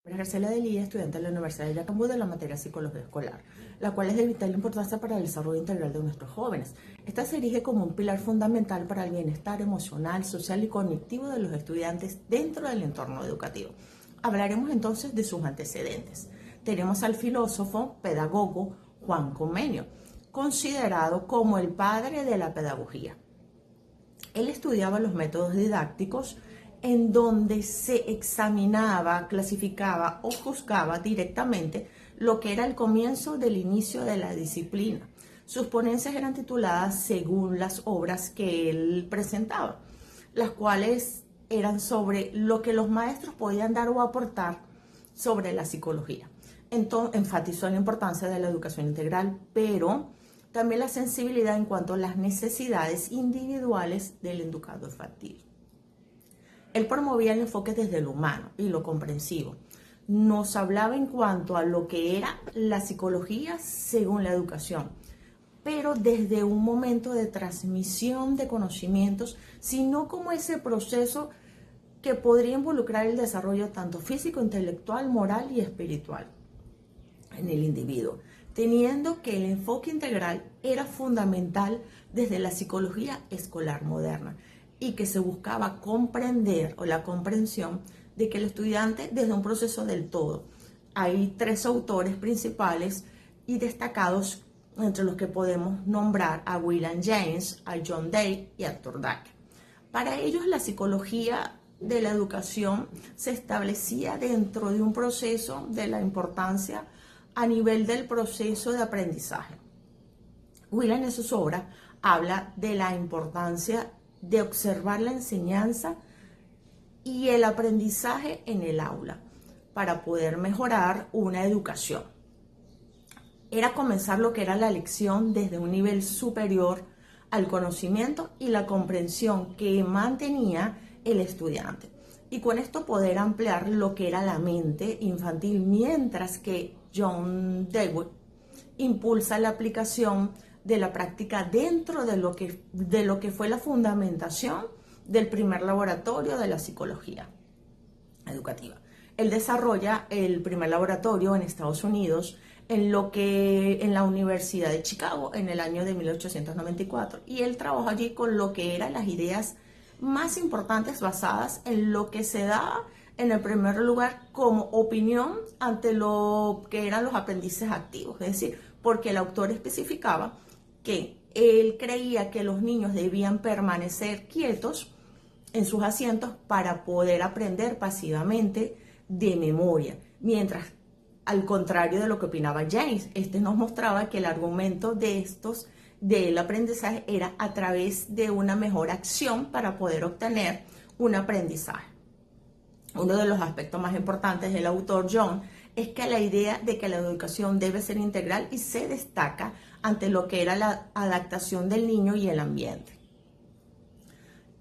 Graciela Delía, estudiante de la Universidad de Yacambú de la materia Psicología Escolar, la cual es de vital importancia para el desarrollo integral de nuestros jóvenes. Esta se erige como un pilar fundamental para el bienestar emocional, social y cognitivo de los estudiantes dentro del entorno educativo. Hablaremos entonces de sus antecedentes. Tenemos al filósofo, pedagogo Juan Comenio, considerado como el padre de la pedagogía. Él estudiaba los métodos didácticos en donde se examinaba, clasificaba o juzgaba directamente lo que era el comienzo del inicio de la disciplina. Sus ponencias eran tituladas según las obras que él presentaba, las cuales eran sobre lo que los maestros podían dar o aportar sobre la psicología. Entonces, enfatizó la importancia de la educación integral, pero también la sensibilidad en cuanto a las necesidades individuales del educando infantil. Él promovía el enfoque desde lo humano y lo comprensivo. Nos hablaba en cuanto a lo que era la psicología según la educación, pero desde un momento de transmisión de conocimientos, sino como ese proceso que podría involucrar el desarrollo tanto físico, intelectual, moral y espiritual en el individuo, teniendo que el enfoque integral era fundamental desde la psicología escolar moderna y que se buscaba comprender o la comprensión de que el estudiante desde un proceso del todo. Hay tres autores principales y destacados entre los que podemos nombrar a William James, a John Dewey y a Arthur Dake. Para ellos la psicología de la educación se establecía dentro de un proceso de la importancia a nivel del proceso de aprendizaje. William en sus obras habla de la importancia de observar la enseñanza y el aprendizaje en el aula para poder mejorar una educación. Era comenzar lo que era la lección desde un nivel superior al conocimiento y la comprensión que mantenía el estudiante. Y con esto poder ampliar lo que era la mente infantil, mientras que John Dewey impulsa la aplicación de la práctica dentro de lo que fue la fundamentación del primer laboratorio de la psicología educativa. Él desarrolla el primer laboratorio en Estados Unidos en la Universidad de Chicago en el año de 1894, y él trabajó allí con lo que eran las ideas más importantes basadas en lo que se da en el primer lugar como opinión ante lo que eran los aprendices activos, es decir, porque el autor especificaba que él creía que los niños debían permanecer quietos en sus asientos para poder aprender pasivamente de memoria, mientras al contrario de lo que opinaba James, este nos mostraba que el argumento del aprendizaje era a través de una mejor acción para poder obtener un aprendizaje. Uno de los aspectos más importantes del autor John es que la idea de que la educación debe ser integral y se destaca ante lo que era la adaptación del niño y el ambiente.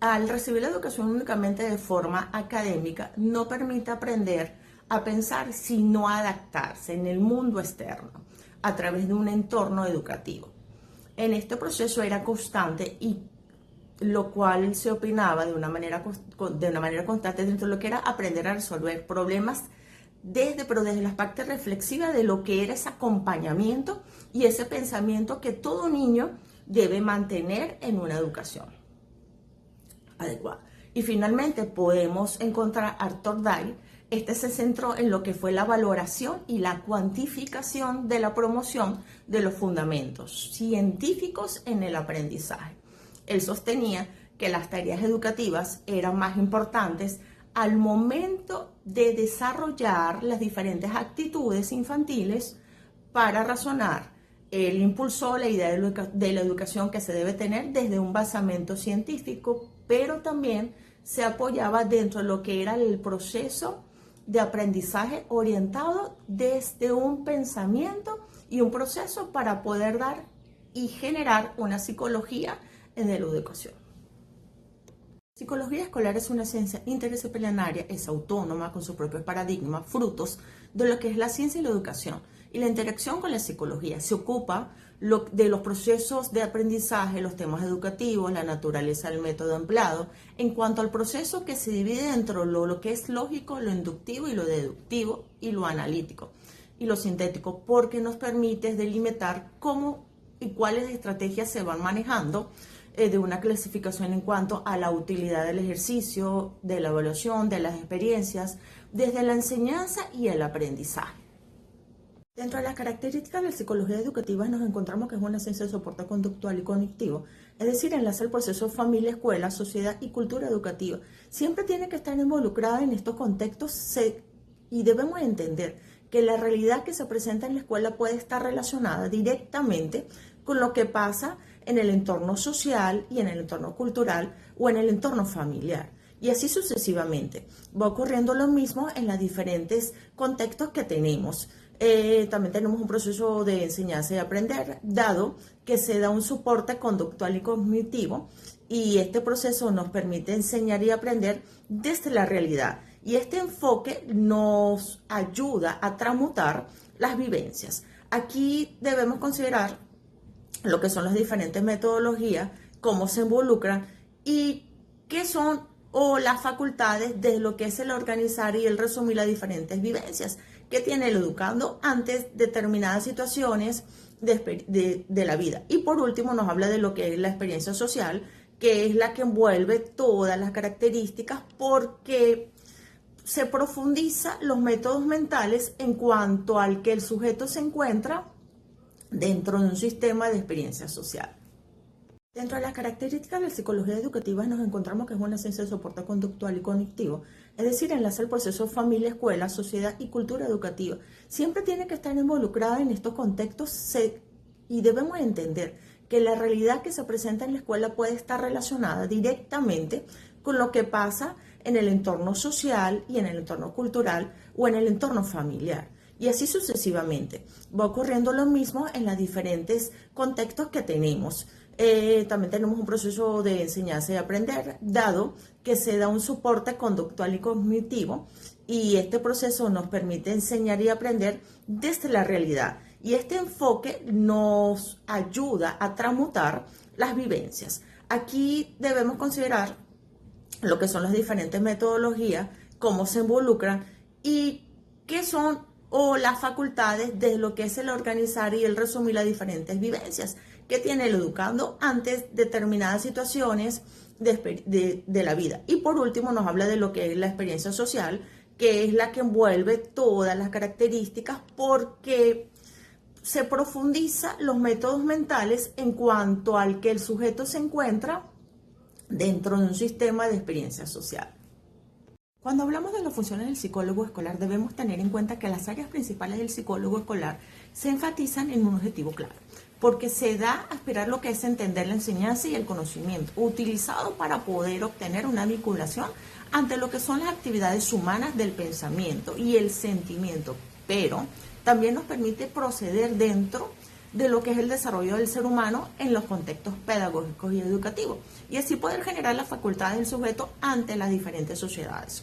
Al recibir la educación únicamente de forma académica, no permite aprender a pensar, sino a adaptarse en el mundo externo a través de un entorno educativo. En este proceso era constante y lo cual se opinaba de una manera constante dentro de lo que era aprender a resolver problemas pero desde la parte reflexiva de lo que era ese acompañamiento y ese pensamiento que todo niño debe mantener en una educación adecuada. Y finalmente podemos encontrar a Arthur Dake. Este se centró en lo que fue la valoración y la cuantificación de la promoción de los fundamentos científicos en el aprendizaje. Él sostenía que las tareas educativas eran más importantes al momento de desarrollar las diferentes actitudes infantiles para razonar. Él impulsó la idea de la educación que se debe tener desde un basamento científico, pero también se apoyaba dentro de lo que era el proceso de aprendizaje orientado desde un pensamiento y un proceso para poder dar y generar una psicología en la educación. Psicología escolar es una ciencia interdisciplinaria, es autónoma con sus propios paradigmas, frutos de lo que es la ciencia y la educación, y la interacción con la psicología. Se ocupa de los procesos de aprendizaje, los temas educativos, la naturaleza del método empleado, en cuanto al proceso que se divide dentro de lo que es lógico, lo inductivo y lo deductivo y lo analítico y lo sintético, porque nos permite delimitar cómo y cuáles estrategias se van manejando de una clasificación en cuanto a la utilidad del ejercicio, de la evaluación, de las experiencias, desde la enseñanza y el aprendizaje. Dentro de las características de la psicología educativa nos encontramos que es una ciencia de soporte conductual y cognitivo, es decir, enlaza el proceso familia, escuela, sociedad y cultura educativa. Siempre tiene que estar involucrada en estos contextos y debemos entender que la realidad que se presenta en la escuela puede estar relacionada directamente con lo que pasa en el entorno social y en el entorno cultural o en el entorno familiar. Y así sucesivamente. Va ocurriendo lo mismo en los diferentes contextos que tenemos. También tenemos un proceso de enseñanza y aprender, dado que se da un soporte conductual y cognitivo, y este proceso nos permite enseñar y aprender desde la realidad. Y este enfoque nos ayuda a transmutar las vivencias. Aquí debemos considerar lo que son las diferentes metodologías, cómo se involucran y qué son las facultades de lo que es el organizar y el resumir las diferentes vivencias que tiene el educando ante determinadas situaciones de la vida. Y por último nos habla de lo que es la experiencia social, que es la que envuelve todas las características, porque se profundiza los métodos mentales en cuanto al que el sujeto se encuentra dentro de un sistema de experiencia social. Dentro de las características de la psicología educativa nos encontramos que es una ciencia de soporte conductual y cognitivo, es decir, enlaza el proceso familia, escuela, sociedad y cultura educativa. Siempre tiene que estar involucrada en estos contextos y debemos entender que la realidad que se presenta en la escuela puede estar relacionada directamente con lo que pasa en el entorno social y en el entorno cultural o en el entorno familiar. Y así sucesivamente. Va ocurriendo lo mismo en los diferentes contextos que tenemos. También tenemos un proceso de enseñanza y aprender, dado que se da un soporte conductual y cognitivo, y este proceso nos permite enseñar y aprender desde la realidad. Y este enfoque nos ayuda a transmutar las vivencias. Aquí debemos considerar lo que son las diferentes metodologías, cómo se involucran y qué son las facultades de lo que es el organizar y el resumir las diferentes vivencias que tiene el educando ante determinadas situaciones de la vida. Y por último nos habla de lo que es la experiencia social, que es la que envuelve todas las características, porque se profundiza los métodos mentales en cuanto al que el sujeto se encuentra dentro de un sistema de experiencia social. Cuando hablamos de las funciones del psicólogo escolar, debemos tener en cuenta que las áreas principales del psicólogo escolar se enfatizan en un objetivo claro, porque se da a esperar lo que es entender la enseñanza y el conocimiento, utilizado para poder obtener una vinculación ante lo que son las actividades humanas del pensamiento y el sentimiento, pero también nos permite proceder dentro de lo que es el desarrollo del ser humano en los contextos pedagógicos y educativos, y así poder generar las facultades del sujeto ante las diferentes sociedades.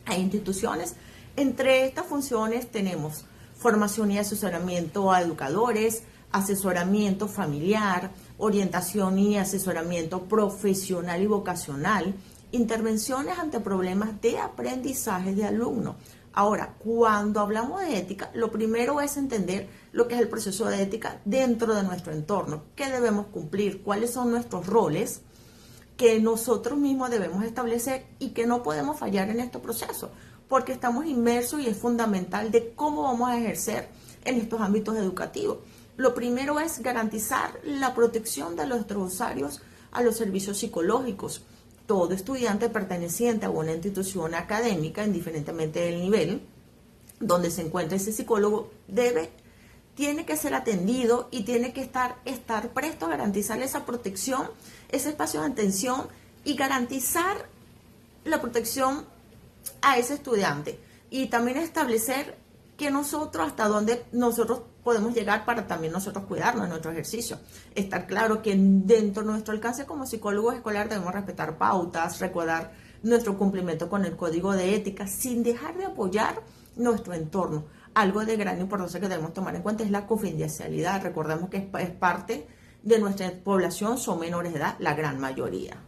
Hay instituciones, entre estas funciones tenemos formación y asesoramiento a educadores, asesoramiento familiar, orientación y asesoramiento profesional y vocacional, intervenciones ante problemas de aprendizaje de alumnos. Ahora, cuando hablamos de ética, lo primero es entender lo que es el proceso de ética dentro de nuestro entorno, qué debemos cumplir, cuáles son nuestros roles que nosotros mismos debemos establecer y que no podemos fallar en este proceso, porque estamos inmersos y es fundamental de cómo vamos a ejercer en estos ámbitos educativos. Lo primero es garantizar la protección de nuestros usuarios a los servicios psicológicos. Todo estudiante perteneciente a una institución académica, indiferentemente del nivel donde se encuentre ese psicólogo, tiene que ser atendido y tiene que estar presto a garantizarle esa protección, ese espacio de atención y garantizar la protección a ese estudiante. Y también establecer que nosotros, hasta dónde nosotros podemos llegar para también nosotros cuidarnos en nuestro ejercicio. Estar claro que dentro de nuestro alcance como psicólogos escolar debemos respetar pautas, recordar nuestro cumplimiento con el código de ética, sin dejar de apoyar nuestro entorno. algo de gran importancia que debemos tomar en cuenta es la confidencialidad. Recordemos que es parte de nuestra población, son menores de edad, la gran mayoría.